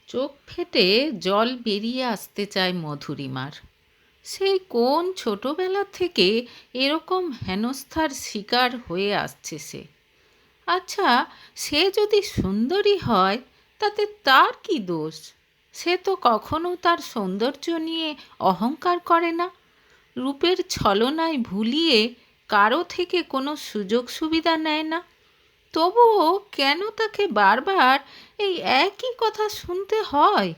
চোখ ফেটে জল বেরিয়ে আসতে চায় মধুরিমার। সেই কোন ছোটবেলা থেকে এরকম হেনস্থার শিকার হয়ে আসছে সে। আচ্ছা, সে যদি সুন্দরী হয় তাতে তার কি দোষ? সে তো কখনো তার সৌন্দর্য নিয়ে অহংকার করে না, রূপের ছলনায় ভুলিয়ে কারো থেকে কোনো সুযোগ সুবিধা নেয় না। তবুও কেন তাকে বারবার এই একই কথা শুনতে হয়?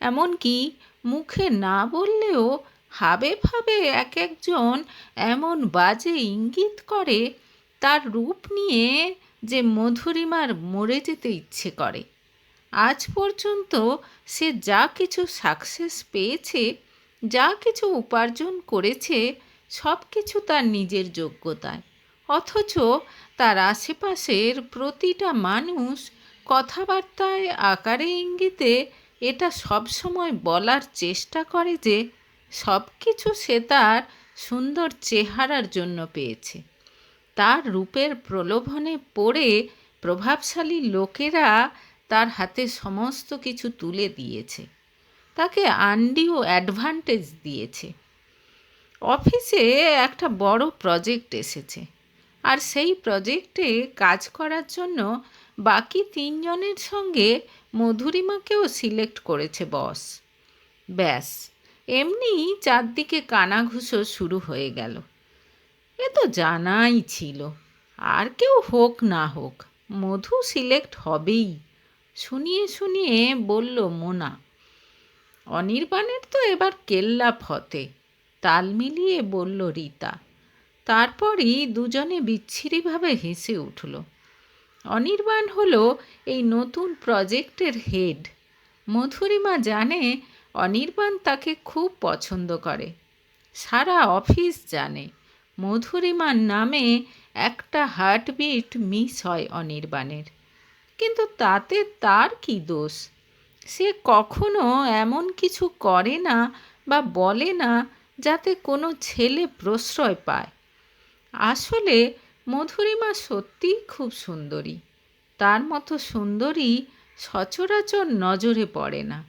এমনকি মুখে না বললেও হাবে ভাবে এক একজন এমন বাজে ইঙ্গিত করে তার রূপ নিয়ে যে মধুরিমার মরে যেতে ইচ্ছে করে। আজ পর্যন্ত সে যা কিছু সাকসেস পেয়েছে, যা কিছু উপার্জন করেছে, সব কিছু তার নিজের যোগ্যতায়। অথচ তার আশেপাশের প্রতিটা মানুষ কথাবার্তায়, আকারে, ইঙ্গিতে এটা সবসময় বলার চেষ্টা করে যে সব কিছু সে তার সুন্দর চেহারার জন্য পেয়েছে। তার রূপের প্রলোভনে পড়ে প্রভাবশালী লোকেরা তার হাতে সমস্ত কিছু তুলে দিয়েছে, তাকে আনডিউ অ্যাডভান্টেজ দিয়েছে। অফিসে একটা বড় প্রজেক্ট এসেছে, আর সেই প্রজেক্টে কাজ করার জন্য বাকি তিনজনের সঙ্গে মধুরিমাকেও সিলেক্ট করেছে বস। ব্যাস, এমনি চারদিকে কানাঘুষো শুরু হয়ে গেল। এ তো জানাই ছিল, আর কেউ হোক না হোক মধু সিলেক্ট হবেই। শুনিয়ে শুনিয়ে বলল মোনা। অনির্বাণের তো এবার কেল্লা ফতে, তাল মিলিয়ে বলল রীতা। তারপরই দুজনে বিচ্ছিরিভাবে হেসে উঠল। অনির্বাণ হলো এই নতুন প্রজেক্টের হেড। মধুরিমা জানে অনির্বাণ তাকে খুব পছন্দ করে। সারা অফিস জানে মধুরিমার নামে একটা হার্টবিট মিস হয় অনির্বাণের। কিন্তু তাতে তার কি দোষ? সে কখনো এমন কিছু করে না বা বলে না যাতে কোনো ছেলে প্রশ্রয় পায়। আসলে মধুরিমা সত্যিই খুব সুন্দরী। তার মতো সুন্দরী সচরাচর নজরে পড়ে না।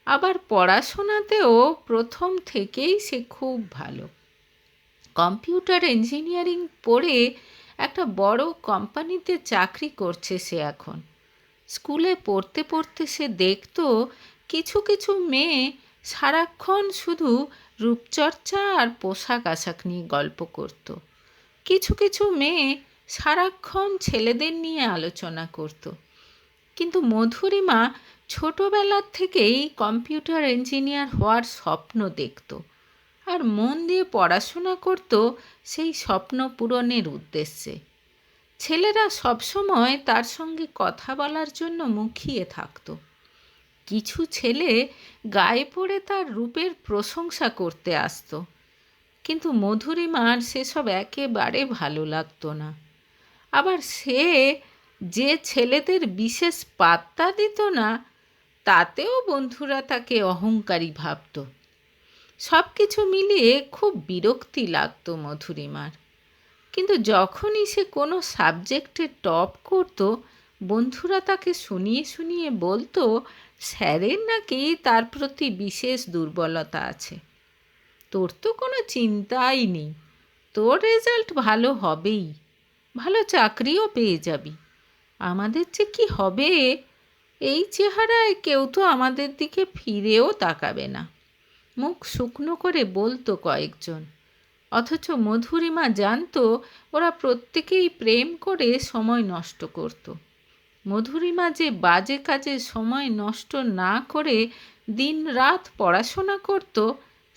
আবার পড়াশোনাতেও প্রথম থেকেই সে খুব ভালো। কম্পিউটার ইঞ্জিনিয়ারিং পড়ে একটা বড় কোম্পানিতে চাকরি করছে সে এখন। স্কুলে পড়তে পড়তে সে দেখত কিছু কিছু মেয়ে সারাক্ষণ শুধু রূপচর্চা আর পোশাক আশাক নিয়ে গল্প করত। কিছু কিছু মেয়ে সারাক্ষণ ছেলেদের নিয়ে আলোচনা করত। কিন্তু মধুরিমা ছোটবেলার থেকেই কম্পিউটার ইঞ্জিনিয়ার হওয়ার স্বপ্ন দেখত, আর মন দিয়ে পড়াশোনা করত সেই স্বপ্ন পূরণের উদ্দেশ্যে। ছেলেরা সবসময় তার সঙ্গে কথা বলার জন্য মুখিয়ে থাকত। কিছু ছেলে গায়ে পড়ে তার রূপের প্রশংসা করতে আসতো, কিন্তু মধুরিমার সেসব একেবারে ভালো লাগতো না। আবার সে যে ছেলেদের বিশেষ পাত্তা দিত না, তাতেও বন্ধুরা তাকে অহংকারী ভাবত। সব কিছু মিলিয়ে খুব বিরক্তি লাগতো মধুরিমার। কিন্তু যখনই সে কোনো সাবজেক্টে টপ করত, বন্ধুরা তাকে শুনিয়ে শুনিয়ে বলতো স্যারের নাকি তার প্রতি বিশেষ দুর্বলতা আছে। তোর তো কোনো চিন্তাই নেই, তোর রেজাল্ট ভালো হবেই, ভালো চাকরিও পেয়ে যাবি। আমাদের যে কি হবে, এই চেহারায় কেউ তো আমাদের দিকে ফিরেও তাকাবে না, মুখ শুকনো করে বলতো কয়েকজন। অথচ মধুরিমা জানতো ওরা প্রত্যেকেই প্রেম করে সময় নষ্ট করত। মধুরিমা যে বাজে কাজে সময় নষ্ট না করে দিন রাত পড়াশোনা করত,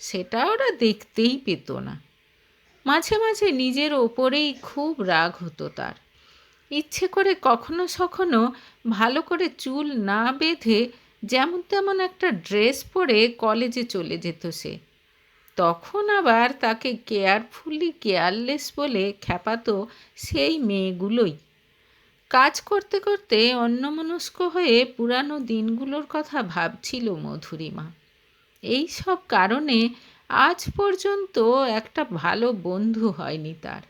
সেটা ওরা দেখতেই পেত না। মাঝে মাঝে নিজের ওপরেই খুব রাগ হতো তার। ইচ্ছে করে কখনো সখনো ভালো করে চুল না বেঁধে যেমন তেমন একটা ড্রেস পরে কলেজে চলে যেত সে। তখন আবার তাকে কেয়ারফুলি কেয়ারলেস বলে খ্যাপাতো সেই মেয়েগুলোই। কাজ করতে করতে অন্যমনস্ক হয়ে পুরানো দিনগুলোর কথা ভাবছিল মধুরিমা। এই সব কারণে আজ পর্যন্ত একটা ভালো বন্ধু হয়নি তার।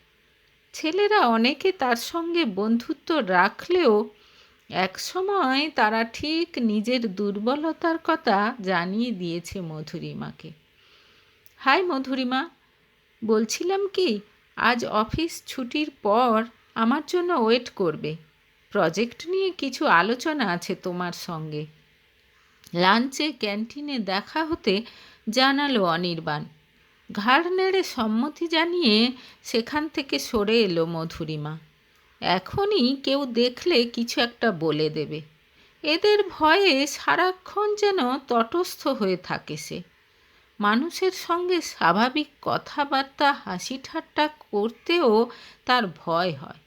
ছেলেরা অনেকে তার সঙ্গে বন্ধুত্ব রাখলেও একসময় তারা ঠিক নিজের দুর্বলতার কথা জানিয়ে দিয়েছে মধুরিমাকে। হাই মধুরিমা, বলছিলাম কি, আজ অফিস ছুটির পর আমার জন্য ওয়েট করবে। প্রজেক্ট নিয়ে কিছু আলোচনা আছে তোমার সঙ্গে। লাঞ্চে ক্যান্টিনে দেখা হতে জানালো অনির্বাণ। ঘাড় নেড়ে সম্মতি জানিয়ে সেখান থেকে সরে এলো মধুরিমা। এখনই কেউ দেখলে কিছু একটা বলে দেবে, এদের ভয়ে সারাক্ষণ যেন তটস্থ হয়ে থাকে সে। মানুষের সঙ্গে স্বাভাবিক কথাবার্তা হাসি ঠাট্টা করতেও তার ভয় হয়।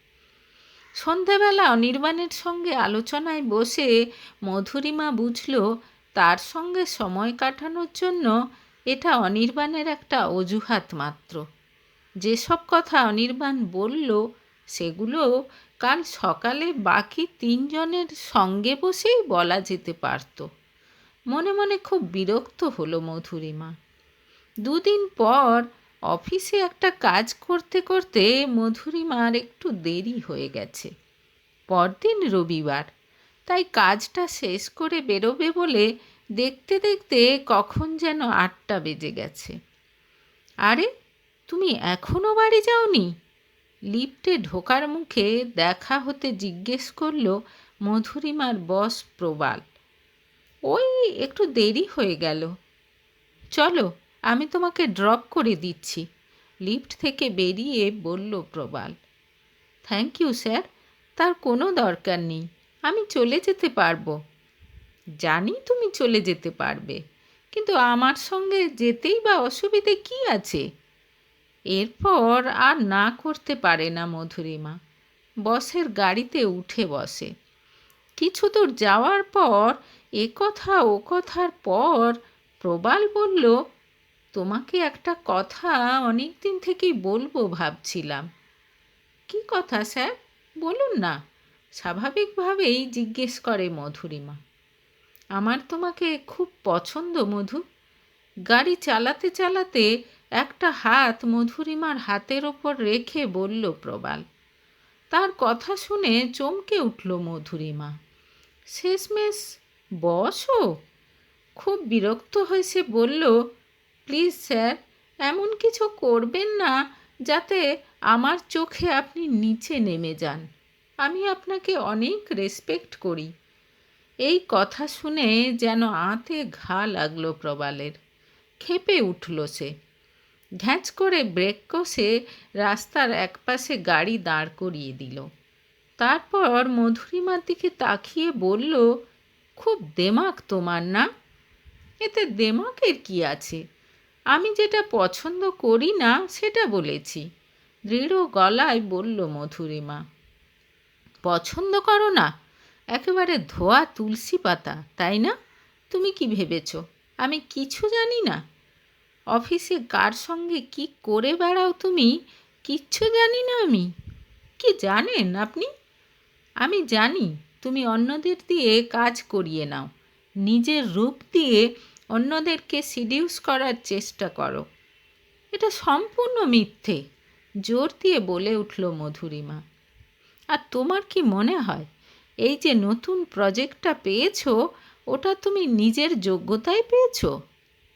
সন্ধেবেলা অনির্বাণের সঙ্গে আলোচনায় বসে মধুরিমা বুঝল তার সঙ্গে সময় কাটানোর জন্য এটা অনির্বাণের একটা অজুহাত মাত্র। যেসব কথা অনির্বাণ বলল সেগুলো কাল সকালে বাকি তিনজনের সঙ্গে বসেই বলা যেতে পারত। মনে মনে খুব বিরক্ত হলো মধুরিমা। দুদিন পর অফিসে একটা কাজ করতে করতে মধুরিমার একটু দেরি হয়ে গেছে। পরদিন রবিবার, তাই কাজটা শেষ করে বেরোবে বলে দেখতে দেখতে কখন যেন 8টা বেজে গেছে। আরে, তুমি এখনও বাড়ি যাওনি? লিফটে ঢোকার মুখে দেখা হতে জিজ্ঞেস করল মধুরিমার বস প্রবাল। ওই একটু দেরি হয়ে গেল। চলো, আমি তোমাকে ড্রপ করে দিচ্ছি, লিফট থেকে বেরিয়ে বলল প্রবাল। থ্যাংক ইউ স্যার, তার কোনো দরকার নেই, আমি চলে যেতে পারবো। জানি তুমি চলে যেতে পারবে, কিন্তু আমার সঙ্গে যেতেই বা অসুবিধে কী আছে? এরপর আর না করতে পারে না মধুরিমা। বসের গাড়িতে উঠে বসে। কিছু দূর যাওয়ার পর এ কথা ও কথার পর প্রবাল বলল, তোমাকে একটা কথা অনেক দিন থেকেই বলবো ভাবছিলাম। কি কথা স্যার, বলুন না, স্বাভাবিকভাবেই জিজ্ঞেস করে মধুরিমা। আমার তোমাকে খুব পছন্দ মধু। গাড়ি চালাতে চালাতে একটা হাত মধুরিমার হাতের ওপর রেখে বলল প্রবাল। তার কথা শুনে চমকে উঠল মধুরিমা। শেষমেশ বসও? খুব বিরক্ত হয়ে সে বলল, প্লিজ স্যার, এমন কিছু করবেন না যাতে আমার চোখে আপনি নিচে নেমে যান। আমি আপনাকে অনেক রেসপেক্ট করি। এই কথা শুনে যেন আঁতে ঘা লাগলো প্রবালের। ক্ষেপে উঠল সে। ঘ্যাঁচ করে ব্রেক কষে রাস্তার একপাশে গাড়ি দাঁড় করিয়ে দিল। তারপর মধুরিমার দিকে তাকিয়ে বলল, খুব দেমাক তোমার না? এতে দেমাকের কি আছে? আমি যেটা পছন্দ করি না সেটা বলেছি, দৃঢ় গলায় বলল মধুরিমা। পছন্দ করো না? একেবারে ধোয়া তুলসী পাতা, তাই না? তুমি কি ভেবেছ আমি কিছু জানি না? অফিসে কার সঙ্গে কি করে বেড়াও তুমি, কিচ্ছু জানি না আমি? কি জানেন আপনি? আমি জানি তুমি অন্যদের দিয়ে কাজ করিয়ে নাও, নিজের রূপ দিয়ে অন্যদেরকে সিডিউস করার চেষ্টা করো। এটা সম্পূর্ণ মিথ্যে, জোর দিয়ে বলে উঠল মধুরিমা। আর তোমার কি মনে হয় এই যে নতুন প্রজেক্টটা পেয়েছো, ওটা তুমি নিজের যোগ্যতায় পেয়েছো?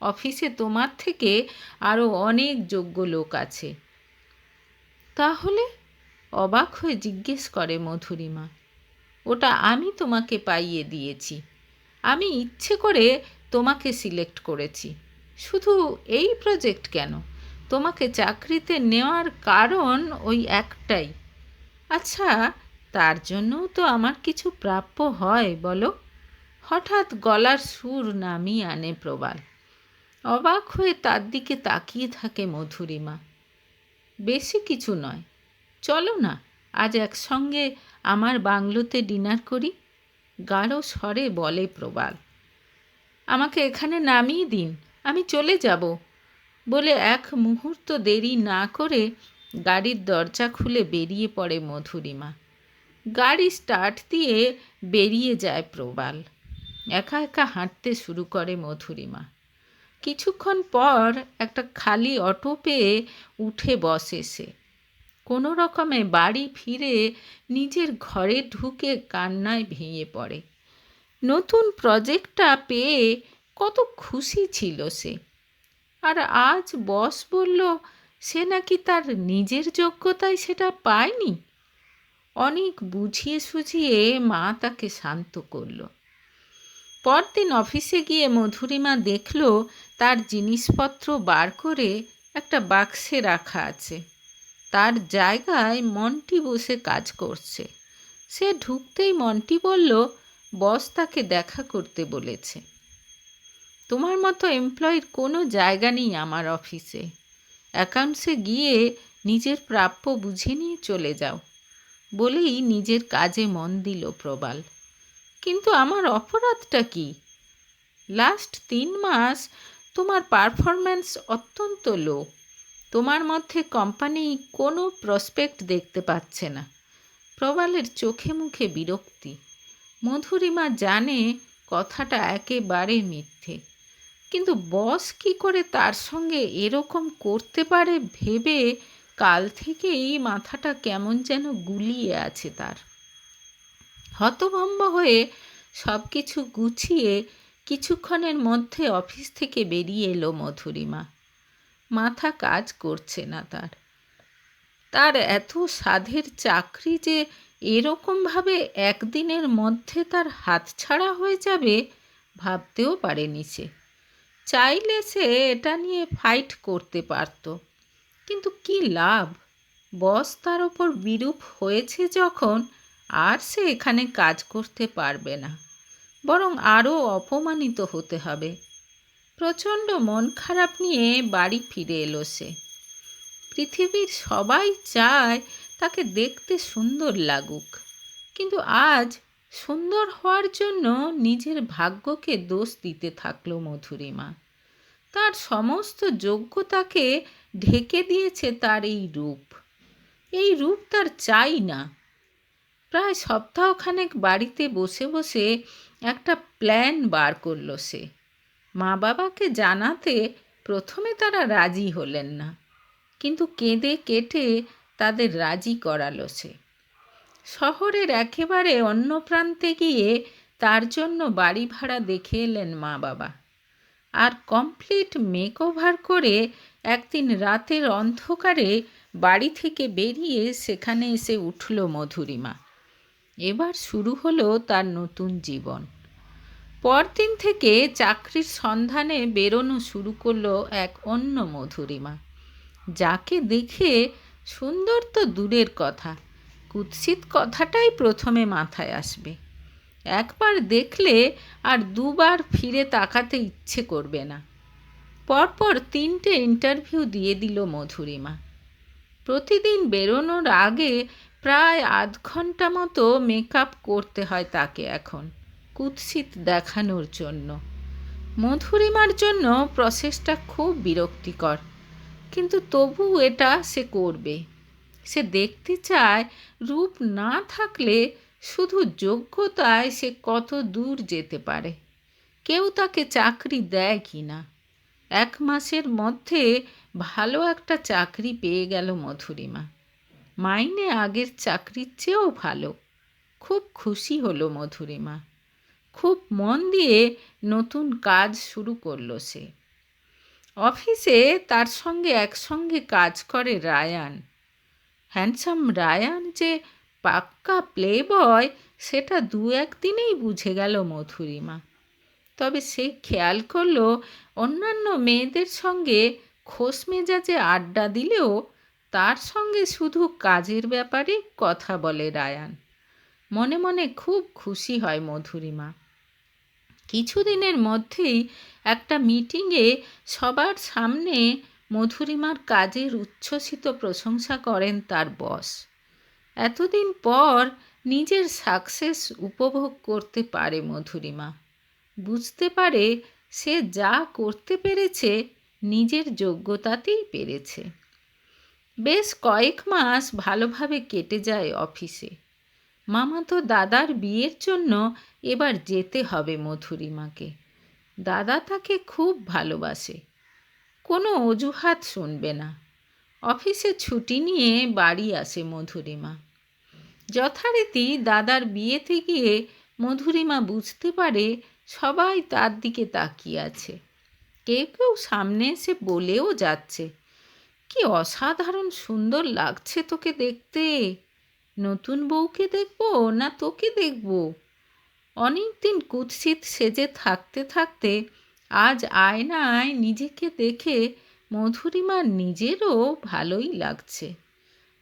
অফিসে তোমার থেকে আরও অনেক যোগ্য লোক আছে। তাহলে? অবাক হয়ে জিজ্ঞেস করে মধুরিমা। ওটা আমি তোমাকে পাইয়ে দিয়েছি। আমি ইচ্ছে করে তোমাকে সিলেক্ট করেছি। শুধু এই প্রজেক্ট কেন, তোমাকে চাকরিতে নেওয়ার কারণ ওই একটাই। আচ্ছা, তার জন্যও তো আমার কিছু প্রাপ্য হয় বলো? হঠাৎ গলার সুর নামিয়ে আনে প্রবাল। অবাক হয়ে তার দিকে তাকিয়ে থাকে মধুরিমা। বেশি কিছু নয়, চলো না আজ একসঙ্গে আমার বাংলোতে ডিনার করি, গাঢ় স্বরে বলে প্রবাল। আমাকে এখানে নামিয়ে দিন, আমি চলে যাব বলে এক মুহূর্ত দেরি না করে গাড়ির দরজা খুলে বেরিয়ে পড়ে মধুরিমা। গাড়ি স্টার্ট দিয়ে বেরিয়ে যায় প্রবাল। একা একা হাঁটতে শুরু করে মধুরিমা। কিছুক্ষণ পর একটা খালি অটো পেয়ে উঠে বসে সে। কোনো রকমে বাড়ি ফিরে নিজের ঘরে ঢুকে কান্নায় ভেঙে পড়ে। নতুন প্রজেক্টটা পেয়ে কত খুশি ছিল সে। আর আজ বস বলল সে নাকি তার নিজের যোগ্যতায় সেটা পায়নি। অনেক বুঝিয়ে সুঝিয়ে মা তাকে শান্ত করল। পরদিন অফিসে গিয়ে মধুরিমা দেখল তার জিনিসপত্র বার করে একটা বাক্সে রাখা আছে। তার জায়গায় মন্টি বসে কাজ করছে। সে ঢুকতেই মন্টি বলল, বস তাকে দেখা করতে বলেছে। তোমার মতো এমপ্লয়ির কোনো জায়গা নেই আমার অফিসে। অ্যাকাউন্টসে গিয়ে নিজের প্রাপ্য বুঝে নিয়ে চলে যাও বলেই নিজের কাজে মন দিল প্রবাল। কিন্তু আমার অপরাধটা কি? লাস্ট 3 মাস তোমার পারফরম্যান্স অত্যন্ত লো। তোমার মধ্যে কোম্পানি কোনো প্রসপেক্ট দেখতে পাচ্ছে না। প্রবালের চোখে মুখে বিরক্তি। মধুরিমা জানে কথাটা একেবারে মিথ্যে, কিন্তু বস কি করে তার সঙ্গে এরকম করতে পারে ভেবে কাল থেকেই মাথাটা কেমন যেন গুলিয়ে আছে তার। হতভম্ব হয়ে সব কিছু গুছিয়ে কিছুক্ষণের মধ্যে অফিস থেকে বেরিয়ে এলো মধুরিমা। মাথা কাজ করছে না তার। তার এত সাধের চাকরি যে এরকমভাবে একদিনের মধ্যে তার হাতছাড়া হয়ে যাবে ভাবতেও পারেনি সে। চাইলে সে এটা নিয়ে ফাইট করতে পারত, কিন্তু কি লাভ? বস তার ওপর বিরূপ হয়েছে যখন, আর সে এখানে কাজ করতে পারবে না, বরং আরও অপমানিত হতে হবে। প্রচণ্ড মন খারাপ নিয়ে বাড়ি ফিরে এলো সে। পৃথিবীর সবাই চায় তাকে দেখতে সুন্দর লাগুক, কিন্তু আজ সুন্দর হওয়ার জন্য নিজের ভাগ্যকে দোষ দিতে থাকলো মধুরিমা। তার সমস্ত যোগ্যতাকে ঢেকে দিয়েছে তার এই রূপ। এই রূপ তার চাই না। প্রায় সপ্তাহখানেক বাড়িতে বসে বসে একটা প্ল্যান বার করল সে। মা বাবাকে জানাতে প্রথমে তারা রাজি হলেন না, কিন্তু কেঁদে কেটে তাদের রাজি করালো সে। শহরের একেবারে অন্য প্রান্তে গিয়ে তার জন্য বাড়ি ভাড়া দেখে এলেন মা বাবা। আর কমপ্লিট মেকওভার করে একদিন রাতের অন্ধকারে বাড়ি থেকে বেরিয়ে সেখানে এসে উঠল মধুরিমা। এবার শুরু হলো তার নতুন জীবন। পরদিন থেকে চাকরির সন্ধানে বেরোনো শুরু করলো এক অন্য মধুরিমা, যাকে দেখে সুন্দর তো দূরের কথা, কুৎসিত কথাটাই প্রথমে মাথায় আসবে। একবার দেখলে আর দুবার ফিরে তাকাতে ইচ্ছে করবে না। পরপর 3টে ইন্টারভিউ দিয়ে দিল মধুরিমা। প্রতিদিন বেরোনোর আগে প্রায় আধ ঘন্টা মতো মেকআপ করতে হয় তাকে এখন, কুৎসিত দেখানোর জন্য। মধুরিমার জন্য প্রসেসটা খুব বিরক্তিকর, কিন্তু তবু এটা সে করবে। সে দেখতে চায় রূপ না থাকলে শুধু যোগ্যতায় সে কত দূর যেতে পারে, কেউ তাকে চাকরি দেয় কি না। 1 মাসের মধ্যে ভালো একটা চাকরি পেয়ে গেল মধুরিমা। মাইনে আগের চাকরির চেয়েও ভালো। খুব খুশি হলো মধুরিমা। খুব মন দিয়ে নতুন কাজ শুরু করলো সে। অফিসে তার সঙ্গে একসঙ্গে কাজ করে রায়ান। হ্যান্ডসাম রায়ান যে পাক্কা প্লে বয় সেটা 2-1 দিনেই বুঝে গেল মধুরিমা। তবে সে খেয়াল করলো অন্যান্য মেয়েদের সঙ্গে খোশ মেজাজে আড্ডা দিলেও তার সঙ্গে শুধু কাজের ব্যাপারে কথা বলে রায়ান। মনে মনে খুব খুশি হয় মধুরিমা। কিছুদিনের মধ্যেই একটা মিটিংয়ে সবার সামনে মধুরিমার কাজের উচ্ছ্বসিত প্রশংসা করেন তার বস। এতদিন পর নিজের সাকসেস উপভোগ করতে পারে মধুরিমা। বুঝতে পারে সে যা করতে পেরেছে নিজের যোগ্যতাতেই পেরেছে। বেশ কয়েক মাস ভালোভাবে কেটে যায় অফিসে। মামাতো দাদার বিয়ের জন্য এবার যেতে হবে মধুরিমাকে। দাদা তাকে খুব ভালোবাসে, কোনো অজুহাত শুনবে না। অফিসে ছুটি নিয়ে বাড়ি আসে মধুরিমা। যথারীতি দাদার বিয়েতে গিয়ে মধুরিমা বুঝতে পারে সবাই তার দিকে তাকিয়ে আছে। কেউ কেউ সামনে এসে বলেও যাচ্ছে, কি অসাধারণ সুন্দর লাগছে তোকে দেখতে, নতুন বউকে দেখবো না তোকে দেখবো। অনেক দিন কুৎসিত সেজে থাকতে থাকতে আজ আয়নায় নিজেকে দেখে মধুরিমার নিজেরও ভালোই লাগছে।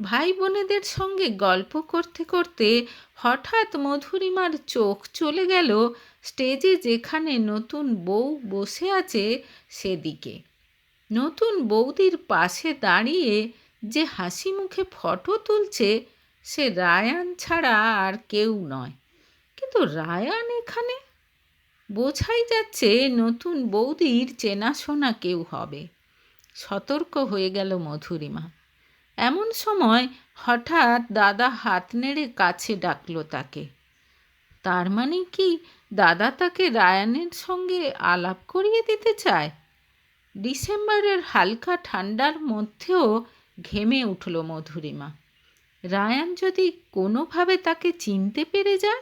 ভাই বোনেদের সঙ্গে গল্প করতে করতে হঠাৎ মধুরিমার চোখ চলে গেল স্টেজে যেখানে নতুন বউ বসে আছে সেদিকে। নতুন বৌদির পাশে দাঁড়িয়ে যে হাসি মুখে ফটো তুলছে সে রায়ান ছাড়া আর কেউ নয়। কিন্তু রায়ান এখানে? বোঝাই যাচ্ছে নতুন বৌদির চেনাশোনা কেউ হবে। সতর্ক হয়ে গেল মধুরিমা। এমন সময় হঠাৎ দাদা হাত নেড়ে কাছে ডাকলো তাকে। তার মানে কি দাদা তাকে রায়ানের সঙ্গে আলাপ করিয়ে দিতে চায়? ডিসেম্বরের হালকা ঠান্ডার মধ্যেও ঘেমে উঠল মধুরিমা। রায়ান যদি কোনোভাবে তাকে চিনতে পেরে যায়?